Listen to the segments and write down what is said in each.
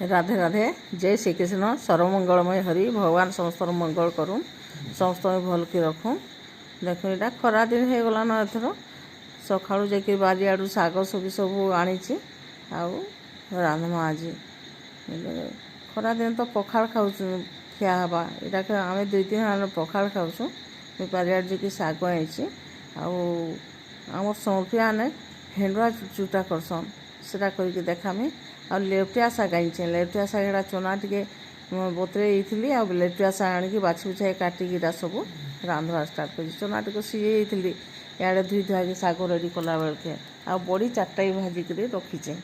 राधे राधे जय श्री कृष्ण सर्वमंगलमय हरि भगवान समस्त मंगल करूँ समस्त भल कि रखूँ। देख यहाँ खरा दिन हो गलान एथर सकाळू जाकि बारियाड़ू शाग सब सब आनी रांधमा आज खरा दिन तो पखाड़ खाऊ खिया हवा यहाँ आम 2-3 हाल पखाड़ खाऊँ बारियाड़ जाकि शाग आई आम सौंफिया ने हेंडुआ चूटा करसन सेटा करके देखामी आ लेवटिया शाग आनी लेवटिया शाग एटा चना टे बतरे आ लेवटिया शाग आनिकी बाछि बुछाई काटिकी सब रांधवा स्टार्ट कर चना टे सीझे इे धुई धुआकी शाग रेडी कला बेलके आ बड़ी 4टा भाजिक रखीचे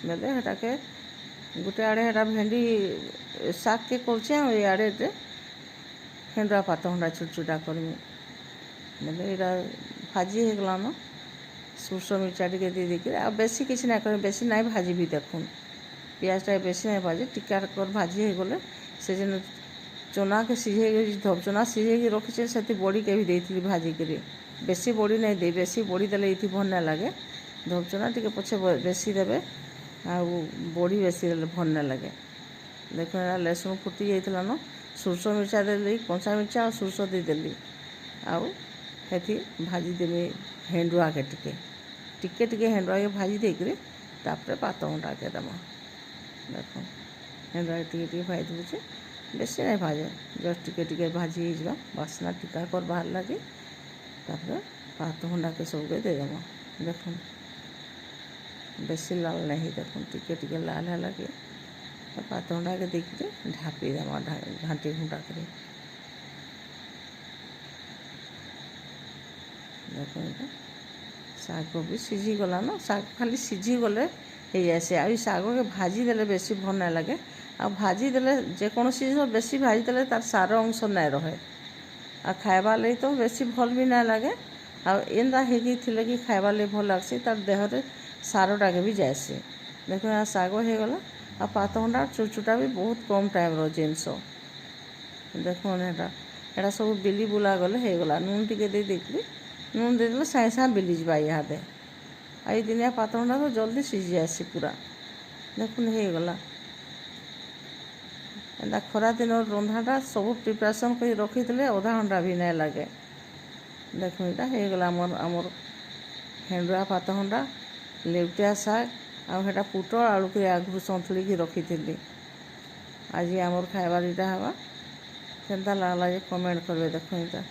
बेले हेटाके गोटे आड़े हेटा भेंडी शाग के करे आड़े हेंडुआ पात हंडा छोट छोटा करमी बेले यहाँ भाजी हो गलान सुरस मिर्चा टे दे देकर आ बेसी किसी ना कर बेसी ना भाजी भी देखुन पियाजटा बेसी ना भाजी टिका कर भाजी हो गले से जेन चना के सीझे धप चना सीझे रखीचे से बड़ी के भी देती भाजिक बेसी बड़ी नहीं दे बेसी बड़ी देले ये भल ना लगे धप चना टे पछे बेसी देवे आ बड़ी बेसी देले भल ना लगे देख लहसुन फुटी जाता न सुरस मिर्चा देली कंचा मिर्चा और सुरस देदेली आती भाजी देवी हेंडुआ के टिके टिके हेंडुआ के भाजी देकर तापर पात घंटा के दमा देख हेंडुआ टिके भाजी दूचे बेसी नहीं भाजे जस्ट टिके टिके भाजी हो बासना टिका कर बाहर लगे तापर पात घंटा के सबके देदेमा देख बेसी लाल नहीं देख टिके टिके लाल है लगे पात घंटा के देखिए ढापी देमा घाटी घुंटा कर देख शाग भी सीझी गला न शाग खाली सीझी गले हो जाए आ शाग के भाजी देले बेसी भल ना लगे आ भाजी देले जेकोसी जिनिस बेसी भाजी देले तार सार अंश ना रहे आ खाइबा लगी तो बेसी भल भी ना लगे आंदा होगी कि खाइबा लगी भल लगसी तार देहरे सारटा के भी जाएसी देख यहाँ शाग हो गला आ पात घंटा चुटा भी बहुत कम टाइम रो जिनस देख यहाँ सब बिली बुला गले हो गला नून टे देखली नून देदेले सागे सागे बिली जा इहादे आई दिनिया पात घंटा तो जल्दी सीझी जासी पूरा देखुन हो गला एंता खरा दिन रंधाटा सब प्रिपरेसन कर रखी अधा घंटा भी नहीं लगे देख यहाँ हो गला आमर हेंडुआ पात घंटा लेवटिया शाग आटा पुटल आलू के आगु सन्तुली रखी थी आज आमर खाइबार यहाँ हवा केन्ता लागला कमेंट करबे देख यहाँ